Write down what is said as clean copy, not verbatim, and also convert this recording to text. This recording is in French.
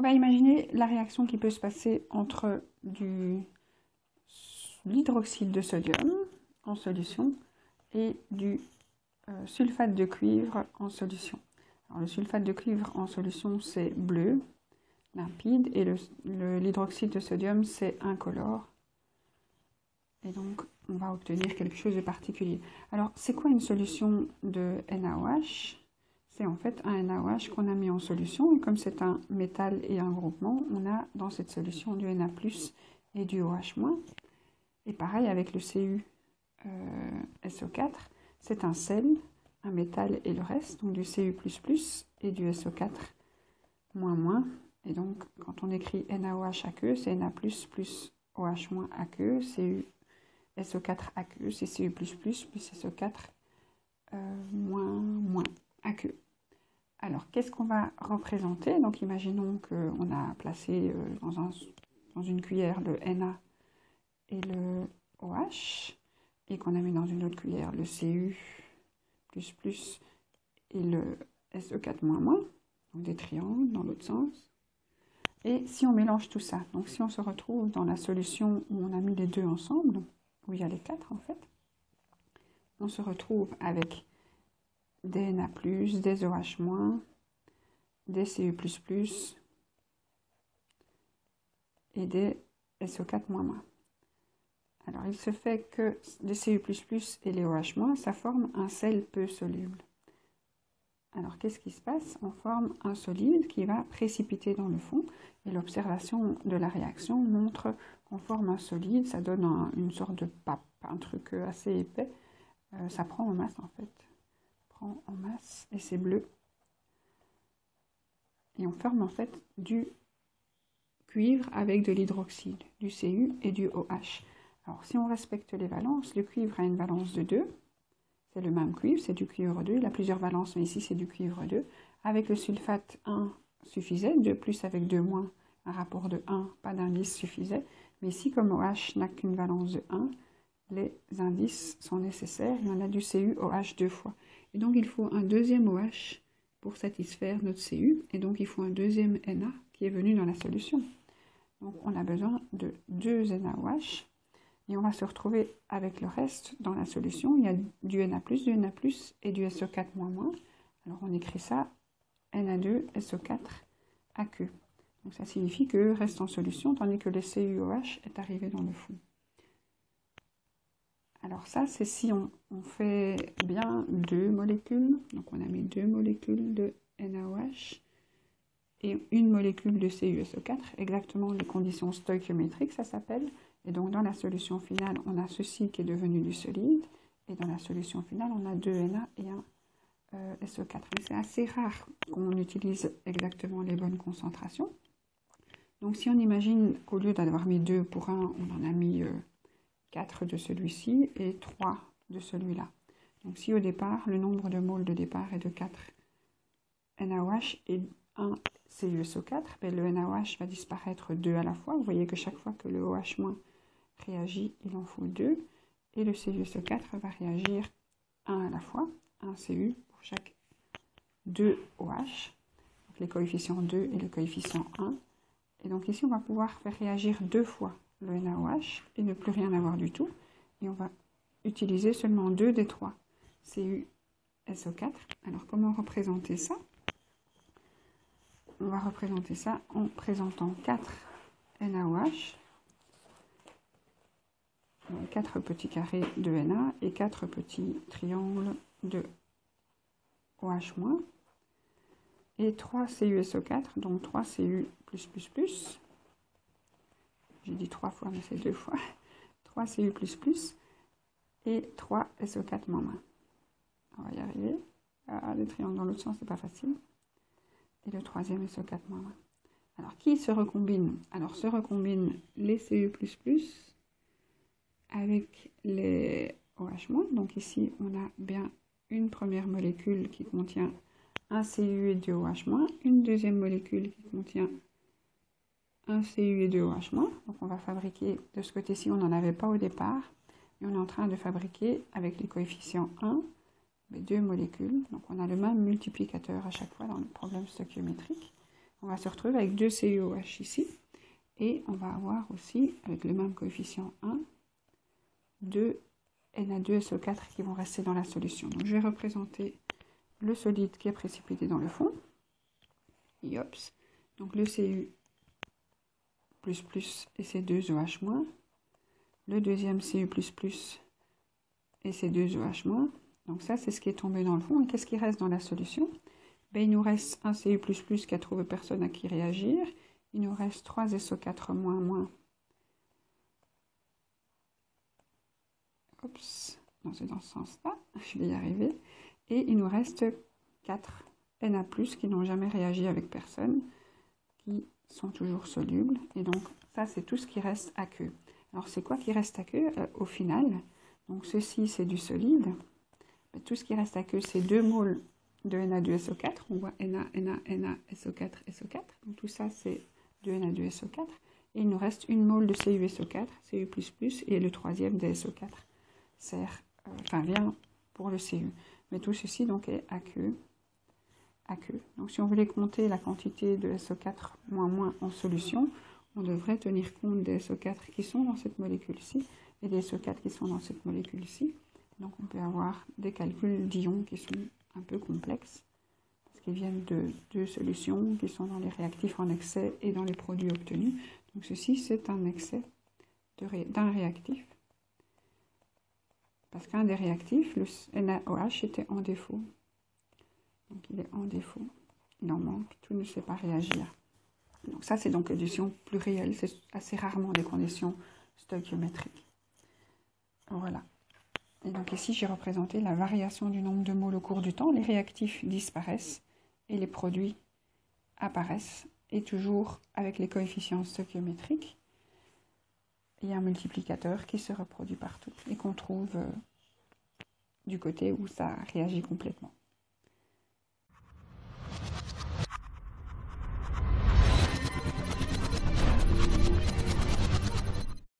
on va imaginer la réaction qui peut se passer entre l'hydroxyde de sodium en solution et du sulfate de cuivre en solution. Alors, le sulfate de cuivre en solution, c'est bleu, limpide, et l'hydroxyde de sodium, c'est incolore. Et donc, on va obtenir quelque chose de particulier. Alors, c'est quoi une solution de NaOH? C'est en fait un NaOH qu'on a mis en solution. Et comme c'est un métal et un groupement, on a dans cette solution du Na+, et du OH-. Et pareil avec le CuSO4, c'est un sel, un métal et le reste, donc du Cu++ et du SO4-. Et donc, quand on écrit NaOH aqueux, c'est Na++ OH- aqueux, SO4 aqueux, c'est Cu++ plus SO4 moins aqueux. Alors, qu'est-ce qu'on va représenter? Donc, imaginons qu'on a placé dans une cuillère le Na et le OH, et qu'on a mis dans une autre cuillère le Cu++ et le SO4-, donc des triangles dans l'autre sens. Et si on mélange tout ça, donc si on se retrouve dans la solution où on a mis les deux ensemble, où il y a les 4 en fait, on se retrouve avec des Na+, des OH-, des Cu++ et des SO4-. Alors, il se fait que les Cu++ et les OH-, ça forme un sel peu soluble. Alors, qu'est-ce qui se passe? On forme un solide qui va précipiter dans le fond. Et l'observation de la réaction montre qu'on forme un solide. Ça donne une sorte de pape, un truc assez épais. Ça prend en masse, en fait. Prend en masse et c'est bleu. Et on forme, en fait, du cuivre avec de l'hydroxyde, du Cu et du OH. Alors, si on respecte les valences, le cuivre a une valence de 2. C'est le même cuivre, c'est du cuivre 2. Il a plusieurs valences, mais ici, c'est du cuivre 2. Avec le sulfate 1 suffisait. 2 plus avec 2 moins, un rapport de 1, pas d'indice suffisait. Mais ici, comme OH n'a qu'une valence de 1, les indices sont nécessaires. Il y en a du CuOH 2 fois. Et donc, il faut un deuxième OH pour satisfaire notre Cu. Et donc, il faut un deuxième Na qui est venu dans la solution. Donc, on a besoin de 2 NaOH. Et on va se retrouver avec le reste dans la solution. Il y a du Na+, du Na+, et du SO4-. Alors on écrit ça Na2 SO4 aqueux. Donc ça signifie que reste en solution, tandis que le CuOH est arrivé dans le fond. Alors ça, c'est si on fait bien 2 molécules. Donc on a mis 2 molécules de NaOH et une molécule de CuSO4, exactement les conditions stoichiométriques, ça s'appelle. Et donc, dans la solution finale, on a ceci qui est devenu du solide. Et dans la solution finale, on a 2 Na et un SO4. Mais c'est assez rare qu'on utilise exactement les bonnes concentrations. Donc, si on imagine qu'au lieu d'avoir mis 2 pour 1, on en a mis 4 de celui-ci et 3 de celui-là. Donc, si au départ, le nombre de moles de départ est de 4 NaOH et 1 CuSO4, ben le NaOH va disparaître 2 à la fois. Vous voyez que chaque fois que le OH- réagit, il en faut 2. Et le CuSO4 va réagir 1 à la fois, 1 Cu pour chaque 2 OH. Donc les coefficients 2 et le coefficient 1. Et donc ici, on va pouvoir faire réagir 2 fois le NaOH et ne plus rien avoir du tout. Et on va utiliser seulement 2 des 3 CuSO4. Alors comment représenter ça? On va représenter ça en présentant 4 NaOH, 4 petits carrés de Na et 4 petits triangles de OH-, et 3 CuSO4, donc 3 Cu++, j'ai dit 3 fois, mais c'est 2 fois, 3 Cu++, et 3 SO4-. On va y arriver. Ah, les triangles dans l'autre sens, c'est pas facile. Et le troisième SO4-. Alors, qui se recombine? Alors, se recombinent les Cu++ avec les OH-. Donc ici, on a bien une première molécule qui contient un Cu et 2 OH-, une deuxième molécule qui contient un Cu et 2 OH-. Donc on va fabriquer, de ce côté-ci, on n'en avait pas au départ, et on est en train de fabriquer avec les coefficients 1, les 2 molécules. Donc on a le même multiplicateur à chaque fois dans le problème stoichiométrique. On va se retrouver avec 2 CuOH ici. Et on va avoir aussi, avec le même coefficient 1, 2 Na2SO4 qui vont rester dans la solution. Donc je vais représenter le solide qui est précipité dans le fond. Iops. Donc le Cu++ et ses 2 OH-. Le deuxième Cu++ et ses 2 OH-. Donc ça, c'est ce qui est tombé dans le fond. Et qu'est-ce qui reste dans la solution? Ben, il nous reste un Cu++ qui a trouvé personne à qui réagir. Il nous reste 3 SO4-. Oups, non, c'est dans ce sens-là. Je vais y arriver. Et il nous reste 4 Na+, qui n'ont jamais réagi avec personne, qui sont toujours solubles. Et donc, ça, c'est tout ce qui reste aqueux. Alors, c'est quoi qui reste aqueux au final? Donc, ceci, c'est du solide. Mais tout ce qui reste aqueux, c'est 2 moles de Na2SO4. On voit Na, SO4, SO4. Donc, tout ça, c'est 2 Na2SO4. Et il nous reste 1 mole de CuSO4, Cu++, et le troisième de SO4 vient pour le Cu. Mais tout ceci, donc, est aqueux. Donc, si on voulait compter la quantité de SO4- en solution, on devrait tenir compte des SO4 qui sont dans cette molécule-ci et des SO4 qui sont dans cette molécule-ci. Donc, on peut avoir des calculs d'ions qui sont un peu complexes, parce qu'ils viennent de 2 solutions qui sont dans les réactifs en excès et dans les produits obtenus. Donc, ceci, c'est un excès d'un réactif, parce qu'un des réactifs, le NaOH, était en défaut. Donc, il est en défaut, il en manque, tout ne sait pas réagir. Donc, ça, c'est donc des conditions plus réelles, c'est assez rarement des conditions stoichiométriques. Voilà. Et donc, ici, j'ai représenté la variation du nombre de moles au cours du temps. Les réactifs disparaissent et les produits apparaissent, et toujours avec les coefficients stoichiométriques. Il y a un multiplicateur qui se reproduit partout et qu'on trouve du côté où ça réagit complètement.